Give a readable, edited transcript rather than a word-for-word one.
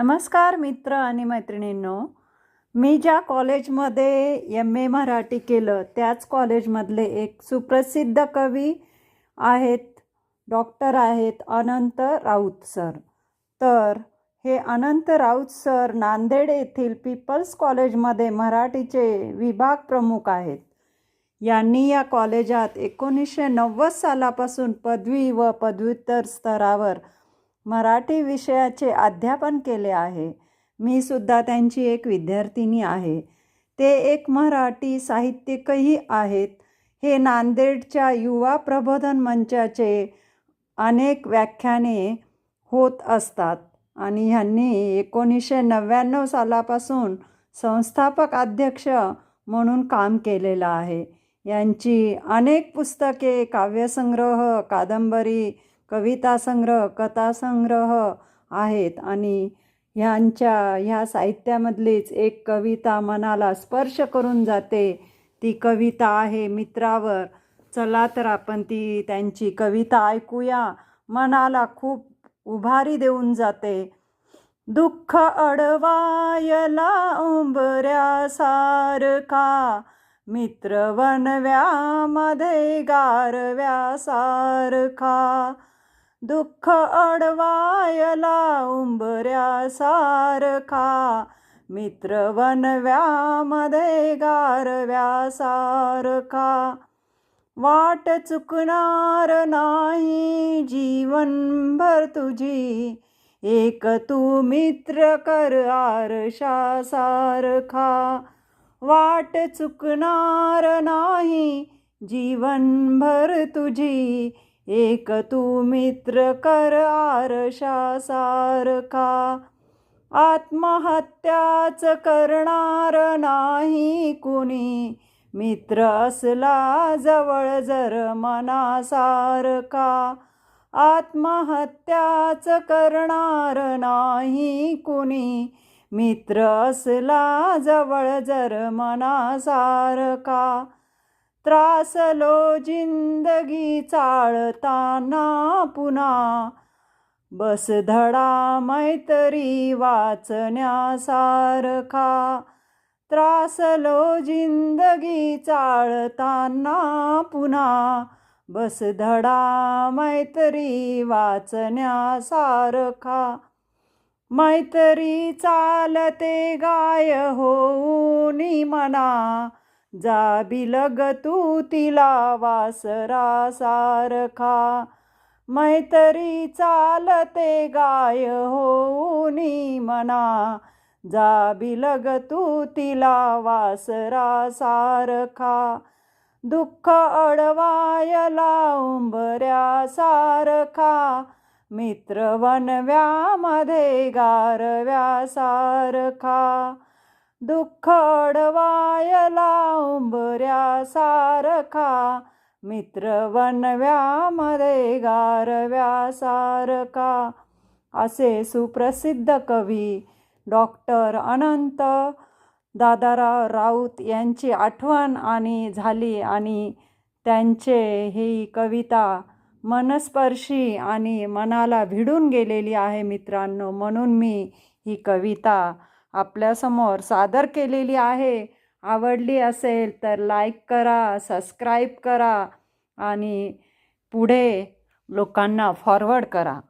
नमस्कार मित्र आणि मैत्रिणींनो, मी ज्या कॉलेजमध्ये MA मराठी केलं त्याच कॉलेजमधले एक सुप्रसिद्ध कवी आहेत, डॉक्टर आहेत अनंत राऊत सर. तर हे अनंत राऊत सर नांदेड येथील पीपल्स कॉलेजमध्ये मराठीचे विभाग प्रमुख आहेत. यांनी या कॉलेजात 1990 सालापासून पदवी व पदव्युत्तर स्तरावर मराठी विषयाचे अध्यापन केले आहे. मी सुद्धा त्यांची एक विद्यार्थिनी आहे. ते एक मराठी साहित्यिकही आहेत. हे नांदेडच्या युवा प्रबोधन मंचाचे अनेक व्याख्याने होत असतात आणि ह्यांनी 1999 सालापासून संस्थापक अध्यक्ष म्हणून काम केलेलं आहे. यांची अनेक पुस्तके, काव्यसंग्रह, कादंबरी, कविता संग्रह, कथासंग्रह आहेत आणि ह्या साहित्यामधलीच एक कविता मनाला स्पर्श करून जाते. ती कविता आहे मित्रावर. चला तर आपण त्यांची कविता ऐकूया. मनाला खूप उभारी देऊन जाते. दुःख अडवायला उंबऱ्यासारखा, मित्र वनव्यामध्ये गारव्यासारखा. दुःख अडवायला उंबऱ्यासारखा, मित्र वनव्यामध्ये गारव्यासारखा. वाट चुकणार नाही जीवनभर तुझी, एक तू मित्र कर आरशासारखा. वाट चुकणार नाही जीवनभर तुझी, एक तू मित्र कर आरशासारखा. आत्महत्याच करणार नाही कुणी, मित्र असला जवळ जर मनासारखा. आत्महत्याच करणार नाही कुणी, मित्र असला जवळ जर मनासारखा. त्रासलो जिंदगी चाळताना पुन्हा, बस धडा मैत्री वाचण्यासारखा. त्रासलो जिंदगी चाळताना पुन्हा, बस धडा मैत्री वाचण्यासारखा. मैत्री चालते गाय होऊनी मना, जा बिलग तू तिला वासरासारखा. मैत्री चालते गाय होऊनी मना, जा बिलग तू तिला वासरासारखा. दुःख अडवायला उंबऱ्यासारखा, मित्र वनव्यामध्ये गारव्यासारखा. दुःख अडवायला उंबऱ्यासारखा, मित्र वनव्यामध्ये गारव्यासारखा. असे सुप्रसिद्ध कवी डॉक्टर अनंत दादाराव राऊत यांची आठवण झाली आणि त्यांचे ही कविता मनस्पर्शी आणि मनाला भिडून गेलेली आहे मित्रांनो. म्हणून मी ही कविता आपल्यासमोर सादर केलेली आहे. आवडली असेल तर लाईक करा, सबस्क्राईब करा आणि पुढे लोकांना फॉरवर्ड करा.